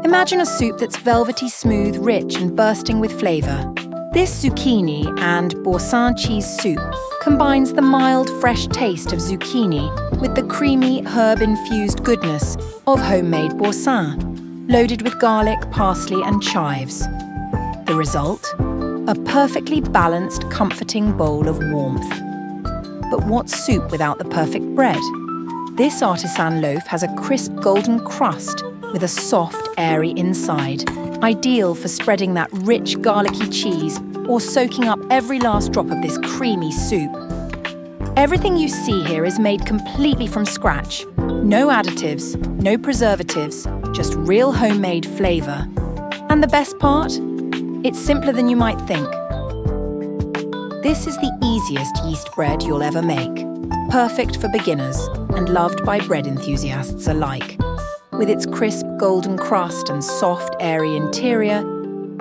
Imagine a soup that's velvety smooth, rich and bursting with flavour. This zucchini and Boursin Cheese soup combines the mild, fresh taste of zucchini with the creamy, herb-infused goodness of homemade boursin, loaded with garlic, parsley and chives. The result? A perfectly balanced, comforting bowl of warmth. But what's soup without the perfect bread? This artisan loaf has a crisp golden crust with a soft, airy inside, ideal for spreading that rich, garlicky cheese or soaking up every last drop of this creamy soup. Everything you see here is made completely from scratch. No additives, no preservatives, just real homemade flavour. And the best part? It's simpler than you might think. This is the easiest yeast bread you'll ever make. Perfect for beginners and loved by bread enthusiasts alike. With its crisp golden crust and soft, airy interior,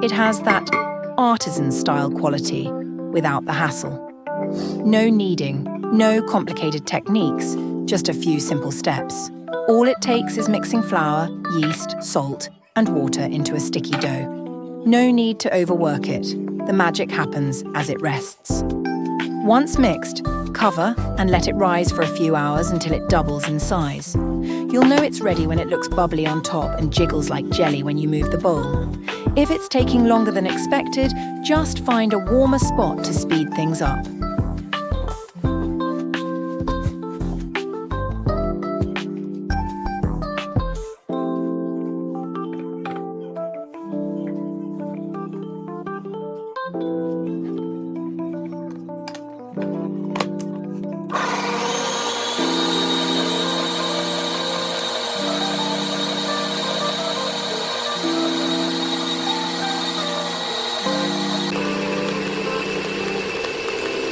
it has that artisan-style quality without the hassle. No kneading, no complicated techniques, just a few simple steps. All it takes is mixing flour, yeast, salt, and water into a sticky dough. No need to overwork it. The magic happens as it rests. Once mixed, cover and let it rise for a few hours until it doubles in size. You'll know it's ready when it looks bubbly on top and jiggles like jelly when you move the bowl. If it's taking longer than expected, just find a warmer spot to speed things up.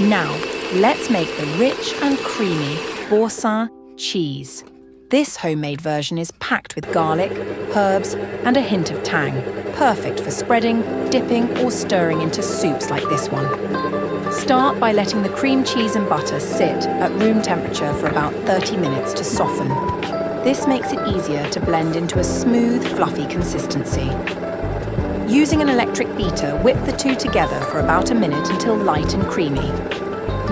Now, let's make the rich and creamy Boursin Cheese. This homemade version is packed with garlic, herbs, and a hint of tang, perfect for spreading, dipping, or stirring into soups like this one. Start by letting the cream cheese and butter sit at room temperature for about 30 minutes to soften. This makes it easier to blend into a smooth, fluffy consistency. Using an electric beater, whip the two together for about a minute until light and creamy.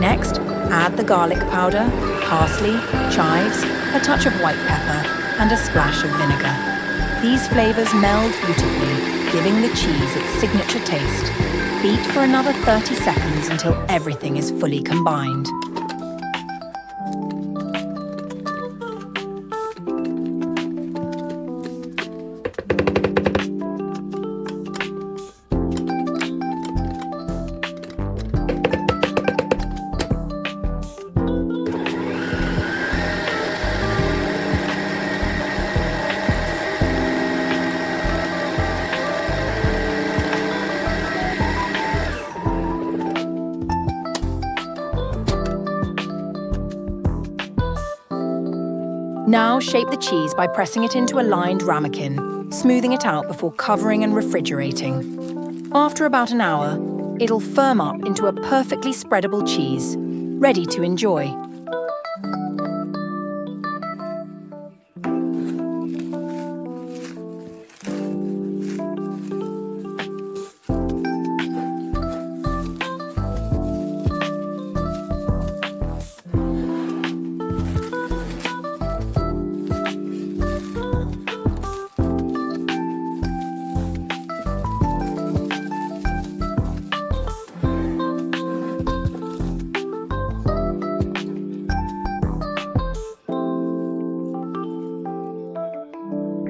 Next, add the garlic powder, parsley, chives, a touch of white pepper, and a splash of vinegar. These flavours meld beautifully, giving the cheese its signature taste. Beat for another 30 seconds until everything is fully combined. Now shape the cheese by pressing it into a lined ramekin, smoothing it out before covering and refrigerating. After about an hour, it'll firm up into a perfectly spreadable cheese, ready to enjoy.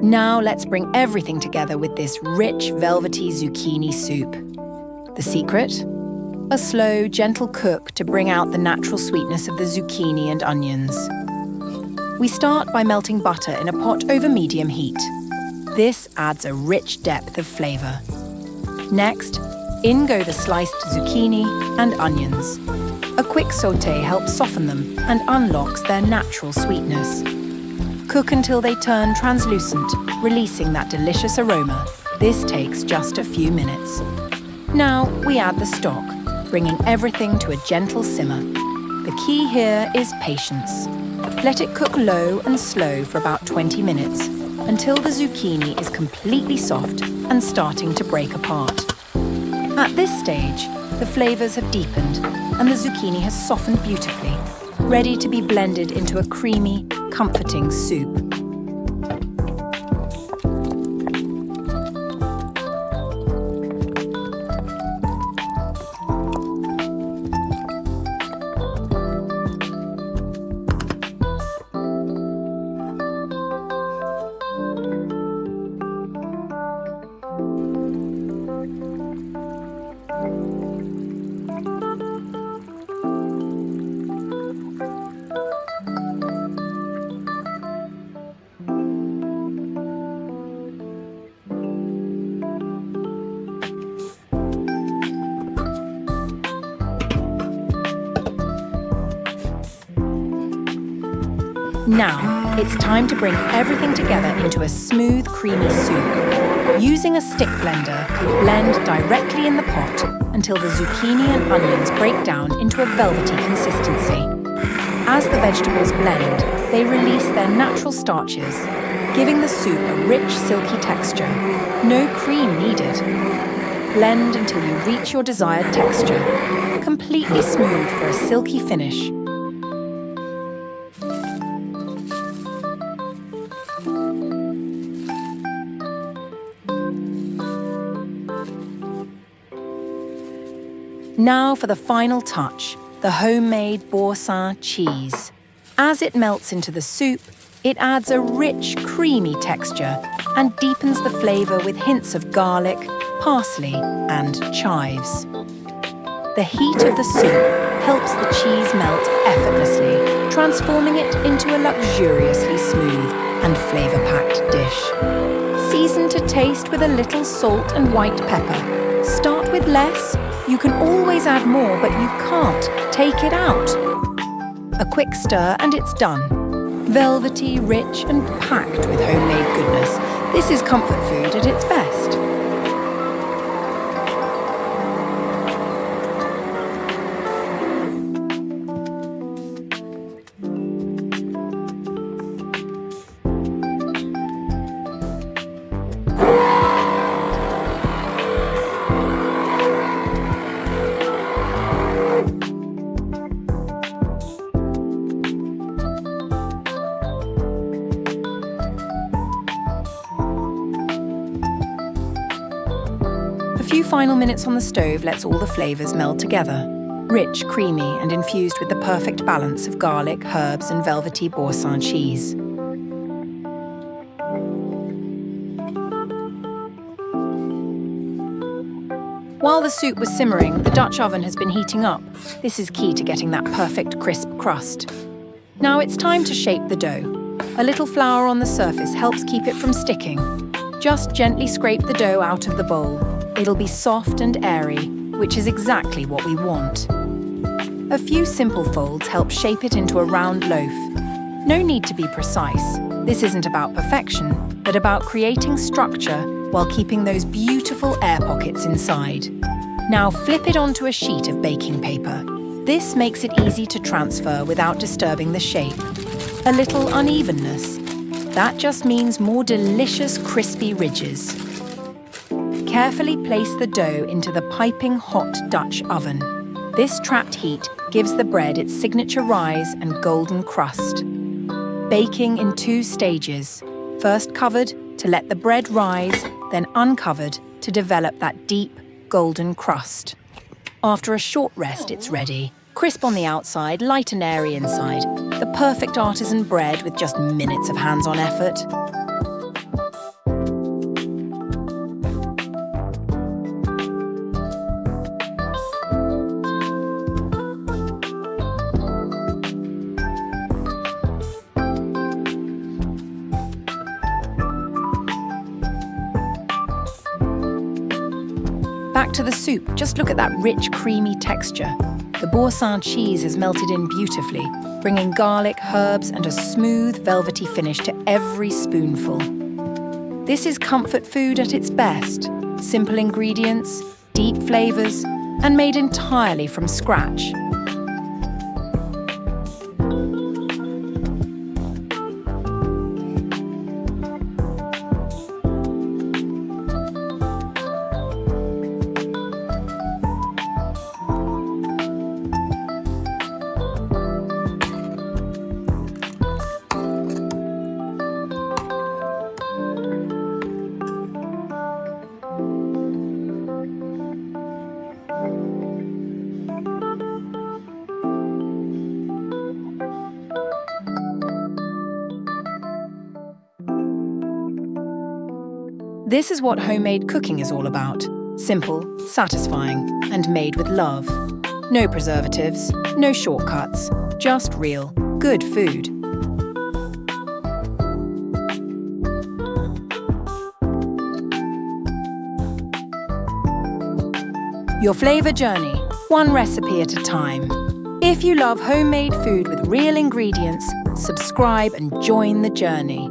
Now let's bring everything together with this rich, velvety zucchini soup. The secret? A slow, gentle cook to bring out the natural sweetness of the zucchini and onions. We start by melting butter in a pot over medium heat. This adds a rich depth of flavour. Next, in go the sliced zucchini and onions. A quick sauté helps soften them and unlocks their natural sweetness. Cook until they turn translucent, releasing that delicious aroma. This takes just a few minutes. Now we add the stock, bringing everything to a gentle simmer. The key here is patience. Let it cook low and slow for about 20 minutes, until the zucchini is completely soft and starting to break apart. At this stage, the flavours have deepened and the zucchini has softened beautifully, ready to be blended into a creamy, comforting soup. Now, it's time to bring everything together into a smooth, creamy soup. Using a stick blender, blend directly in the pot until the zucchini and onions break down into a velvety consistency. As the vegetables blend, they release their natural starches, giving the soup a rich, silky texture. No cream needed. Blend until you reach your desired texture, completely smooth for a silky finish. Now for the final touch, the homemade Boursin cheese. As it melts into the soup, it adds a rich, creamy texture and deepens the flavour with hints of garlic, parsley and chives. The heat of the soup helps the cheese melt effortlessly, transforming it into a luxuriously smooth and flavour-packed dish. Season to taste with a little salt and white pepper. Start with less. You can always add more, but you can't take it out. A quick stir and it's done. Velvety, rich and packed with homemade goodness. This is comfort food at its best. A few final minutes on the stove lets all the flavours meld together. Rich, creamy and infused with the perfect balance of garlic, herbs and velvety Boursin cheese. While the soup was simmering, the Dutch oven has been heating up. This is key to getting that perfect crisp crust. Now it's time to shape the dough. A little flour on the surface helps keep it from sticking. Just gently scrape the dough out of the bowl. It'll be soft and airy, which is exactly what we want. A few simple folds help shape it into a round loaf. No need to be precise. This isn't about perfection, but about creating structure while keeping those beautiful air pockets inside. Now flip it onto a sheet of baking paper. This makes it easy to transfer without disturbing the shape. A little unevenness. That just means more delicious crispy ridges. Carefully place the dough into the piping hot Dutch oven. This trapped heat gives the bread its signature rise and golden crust. Baking in 2 stages. First covered to let the bread rise, then uncovered to develop that deep, golden crust. After a short rest, it's ready. Crisp on the outside, light and airy inside. The perfect artisan bread with just minutes of hands-on effort. Back to the soup, just look at that rich, creamy texture. The Boursin cheese has melted in beautifully, bringing garlic, herbs and a smooth, velvety finish to every spoonful. This is comfort food at its best. Simple ingredients, deep flavours, and made entirely from scratch. This is what homemade cooking is all about. Simple, satisfying, and made with love. No preservatives, no shortcuts, just real, good food. Your flavour journey, one recipe at a time. If you love homemade food with real ingredients, subscribe and join the journey.